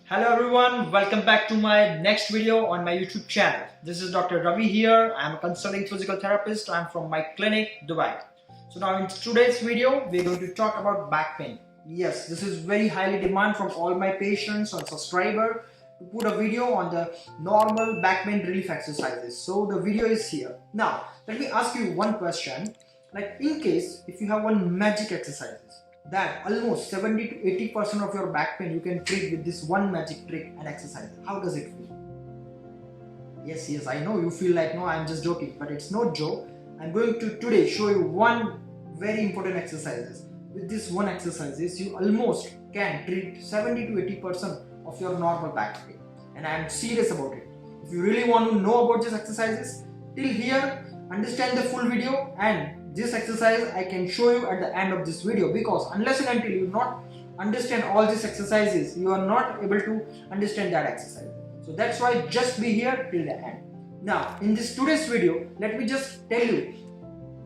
Hello everyone, welcome back to my next video on my YouTube channel. This is Dr. Ravi here. I am a consulting physical therapist. I am from my clinic, Dubai. So now in today's video, we are going to talk about back pain. Yes, this is very highly demand from all my patients and subscribers to put a video on the normal back pain relief exercises. So the video is here. Now, let me ask you one question. Like in case if you have one magic exercises that almost 70 to 80% of your back pain you can treat with this one magic trick and exercise. How does it feel? Yes, I know you feel like no, I'm just joking, but it's no joke. I'm going to today show you one very important exercises. With this one exercises, you almost can treat 70 to 80% of your normal back pain. And I'm serious about it. If you really want to know about these exercises, till here, understand the full video, and this exercise I can show you at the end of this video, because unless and until you not understand all these exercises, you are not able to understand that exercise. So that's why just be here till the end. Now in this today's video, let me just tell you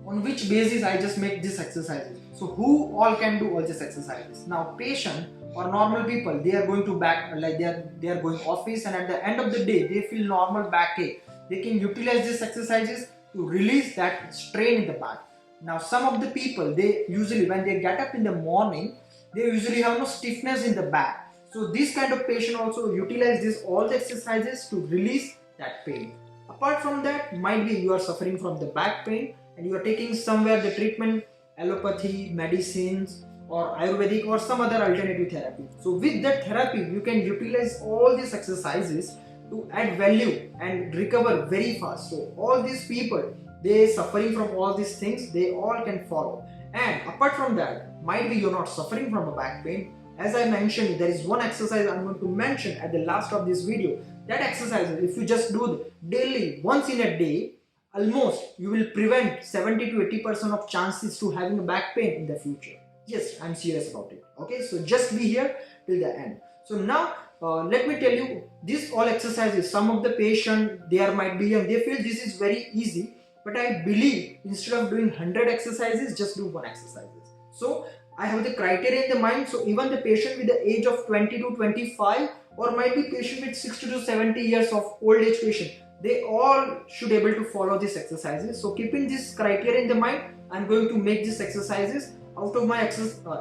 on which basis I just make these exercises. So who all can do all these exercises? Now patient or normal people, they are going to back, like they are going office, and at the end of the day they feel normal backache. They can utilize these exercises to release that strain in the back. Now some of the people, they usually when they get up in the morning, they usually have no stiffness in the back. So this kind of patient also utilize this all the exercises to release that pain. Apart from that, might be you are suffering from the back pain and you are taking somewhere the treatment, allopathy, medicines or Ayurvedic or some other alternative therapy. So with that therapy, you can utilize all these exercises to add value and recover very fast. So all these people, they suffering from all these things, they all can follow. And apart from that, might be you're not suffering from a back pain. As I mentioned, there is one exercise I'm going to mention at the last of this video. That exercise, if you just do daily, once in a day, almost you will prevent 70 to 80% of chances to having a back pain in the future. Yes, I'm serious about it. Okay, so just be here till the end. So now let me tell you, this all exercises, some of the patient, they might be young, they feel this is very easy. But I believe instead of doing 100 exercises, just do one exercises. So I have the criteria in the mind. So even the patient with the age of 20 to 25, or might be patient with 60 to 70 years of old age patient, they all should able to follow these exercises. So keeping this criteria in the mind, I'm going to make these exercises. Out of my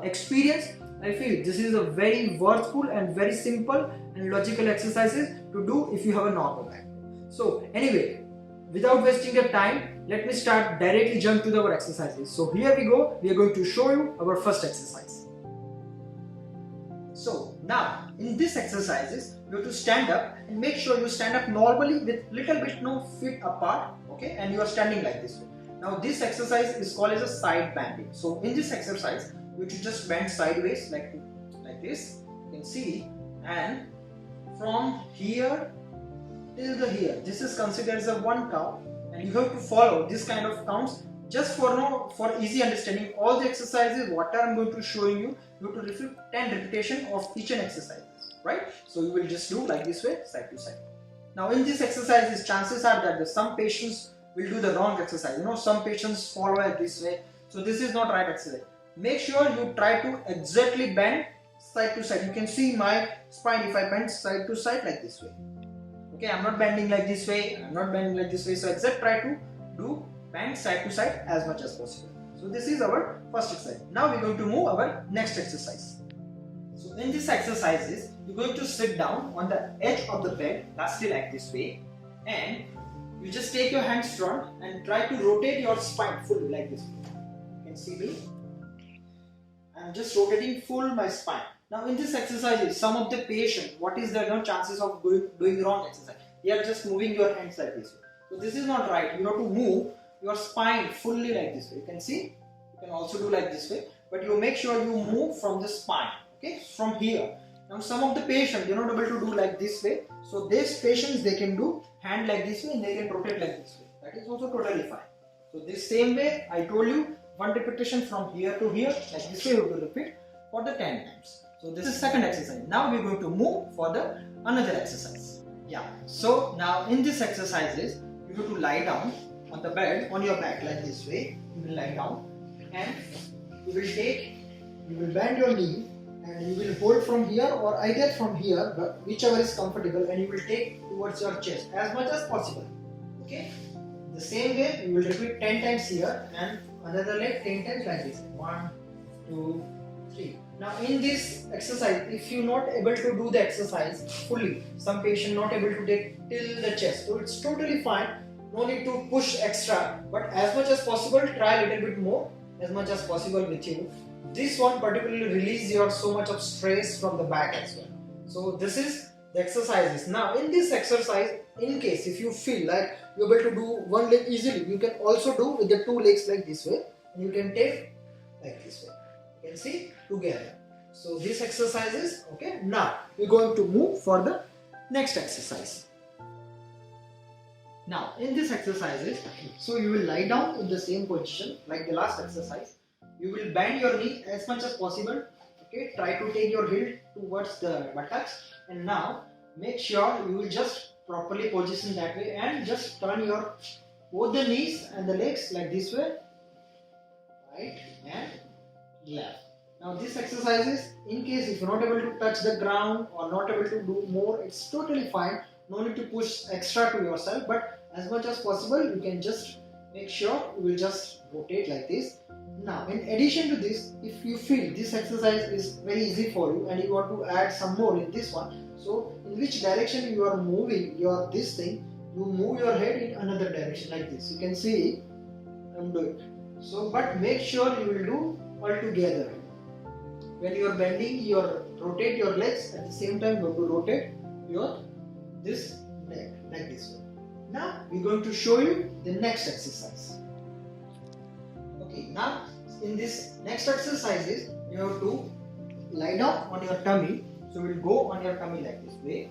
experience, I feel this is a very worthful and very simple and logical exercises to do if you have a normal back. So anyway, without wasting your time, let me start directly jump to our exercises. So here we go, we are going to show you our first exercise. So now in this exercises, you have to stand up and make sure you stand up normally with little bit no feet apart, okay, and you are standing like this way. Now this exercise is called as a side bending. So in this exercise, you have to just bend sideways like this, you can see, and from here till the here, this is considered as a one count, and you have to follow this kind of counts just for easy understanding. All the exercises what I'm going to show you, you have to repeat 10 repetition of each and exercises, right? So you will just do like this way, side to side. Now in these exercises, chances are that some patients will do the wrong exercise. You know, some patients follow it this way, so this is not right exercise. Make sure you try to exactly bend side to side. You can see my spine if I bend side to side like this way. Okay, I'm not bending like this way, I'm not bending like this way, so except try to do bend side to side as much as possible. So this is our first exercise. Now we're going to move our next exercise. So in this exercises, you're going to sit down on the edge of the bed, lastly like this way, and you just take your hands front and try to rotate your spine fully like this way. You can see me. I'm just rotating full my spine. Now in this exercise, some of the patient, what is their chances of doing wrong exercise? They are just moving your hands like this way. So this is not right. You have to move your spine fully like this way. You can see, you can also do like this way, but you make sure you move from the spine, okay, from here. Now some of the patients, they're not able to do like this way. So these patients, they can do hand like this way and they can rotate like this way. That is also totally fine. So this same way, I told you, one repetition from here to here, like this way you have to repeat for the 10 times. So this is second exercise. Now we are going to move for the another exercise. Yeah. So now in this exercises, you have to lie down on the bed, on your back like this way. You will lie down and you will bend your knee and you will hold from here or either from here, but whichever is comfortable, and you will take towards your chest as much as possible. Okay, the same way you will repeat 10 times here and another leg 10 times like this. 1, 2, 3. Now in this exercise, if you not able to do the exercise fully, some patient not able to take till the chest, so it's totally fine. No need to push extra, but as much as possible try a little bit more as much as possible with you. This one particularly release your so much of stress from the back as well. So this is the exercises. Now in this exercise, in case if you feel like you're able to do one leg easily, you can also do with the 2 legs like this way, and you can take like this way. You can see together. So these exercises, okay. Now we're going to move for the next exercise. Now in this exercises, so you will lie down in the same position like the last exercise. You will bend your knee as much as possible. Okay, try to take your heel towards the buttocks, and now make sure you will just properly position that way and just turn your both the knees and the legs like this way, right and left. Now this exercises, in case if you're not able to touch the ground or not able to do more, it's totally fine. No need to push extra to yourself, but as much as possible you can just make sure you will just rotate like this. Now in addition to this, if you feel this exercise is very easy for you and you want to add some more in this one, so in which direction you are moving your this thing, you move your head in another direction like this. You can see I'm doing. So but make sure you will do all together. When you are bending, you rotate your legs, at the same time you have to rotate your this leg like this way. Now we're going to show you the next exercise. Okay, now in this next exercises, you have to lie down on your tummy. So we'll go on your tummy like this way.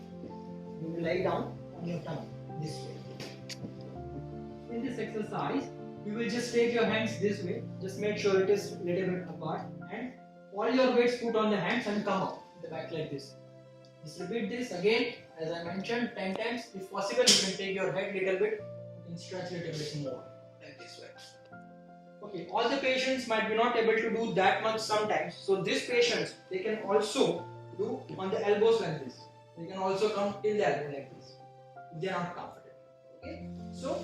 You will lie down on your tummy this way. In this exercise, you will just take your hands this way. Just make sure it is little bit apart, and all your weights put on the hands and come up the back like this. Just repeat this again, as I mentioned 10 times. If possible, you can take your head little bit, you can stretch little bit more like this way. Okay, all the patients might be not able to do that much sometimes. So these patients, they can also do on the elbows like this. They can also come till the elbow like this if they are not comfortable. Okay, so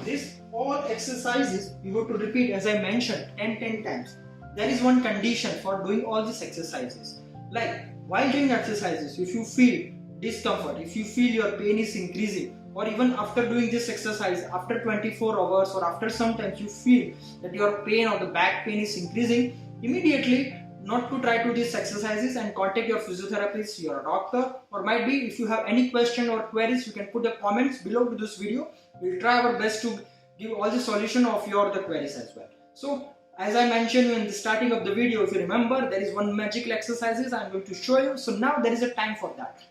this all exercises you have to repeat, as I mentioned, 10 times. There is one condition for doing all these exercises. Like while doing exercises, if you feel discomfort, if you feel your pain is increasing, or even after doing this exercise, after 24 hours or after sometimes you feel that your pain or the back pain is increasing, immediately not to try to do these exercises and contact your physiotherapist, your doctor, or might be if you have any question or queries, you can put the comments below to this video. We'll try our best to give all the solution of your the queries as well. So as I mentioned in the starting of the video, if you remember, there is one magical exercises I'm going to show you. So now there is a time for that.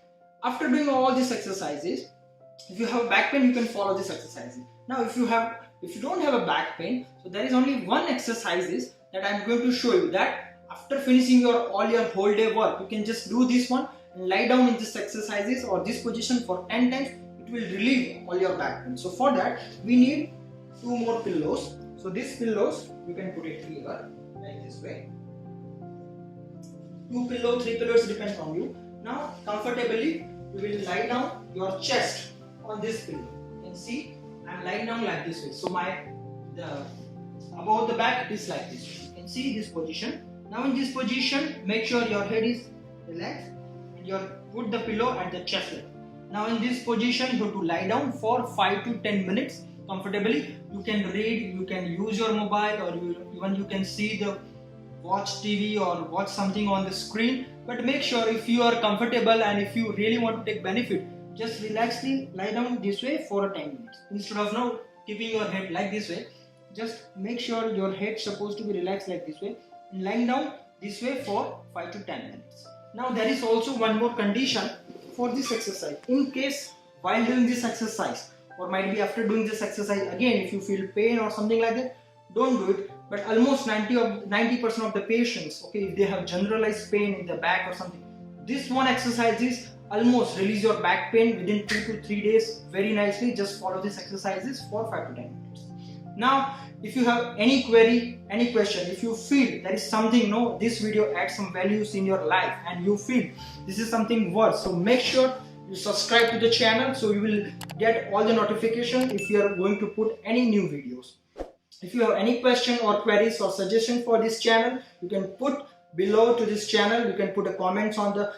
After doing all these exercises, if you have back pain, you can follow this exercise. Now if you don't have a back pain, so there is only one exercises that I'm going to show you, that after finishing all your whole day work, you can just do this one and lie down in this exercises or this position for 10 times. It will relieve all your back pain. So for that we need 2 more pillows. So these pillows you can put it here like this way. 2 pillows, 3 pillows, depends on you. Now comfortably you will lie down your chest on this pillow. You can see I'm lying down like this way. So above the back is like this. You can see this position. Now in this position, make sure your head is relaxed and you put the pillow at the chest level. Now in this position, you have to lie down for 5 to 10 minutes comfortably. You can read, you can use your mobile, or even you can see watch TV or watch something on the screen. But make sure if you are comfortable and if you really want to take benefit, just relaxedly lie down this way for 10 minutes. Instead of now keeping your head like this way, just make sure your head is supposed to be relaxed like this way and lying down this way for 5 to 10 minutes. Now there is also one more condition for this exercise. In case while doing this exercise, or might be after doing this exercise again, if you feel pain or something like that, don't do it. But almost 90% of the patients, okay, if they have generalized pain in the back or something, this one exercise is almost release your back pain within 2 to 3 days very nicely. Just follow these exercises for 5 to 10 minutes. Now, if you have any query, any question, if you feel there is something, no, this video adds some values in your life and you feel this is something worth, so make sure you subscribe to the channel so you will get all the notification if you are going to put any new videos. If you have any question or queries or suggestion for this channel, you can put below to this channel. You can put a comments on the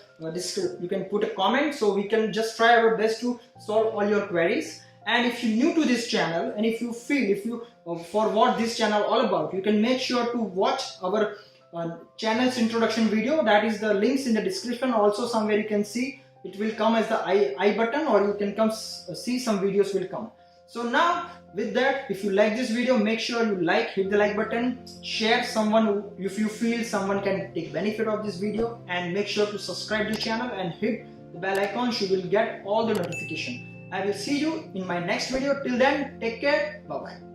you can put a comment, so we can just try our best to solve all your queries. And if you're new to this channel and if you feel for what this channel all about, you can make sure to watch our channel's introduction video. That is the links in the description. Also somewhere you can see it will come as the I button, or you can come see some videos will come. So now with that, if you like this video, make sure you hit the like button, share someone if you feel someone can take benefit of this video, and make sure to subscribe to the channel and hit the bell icon so you will get all the notification. I will see you in my next video. Till then, take care. Bye bye.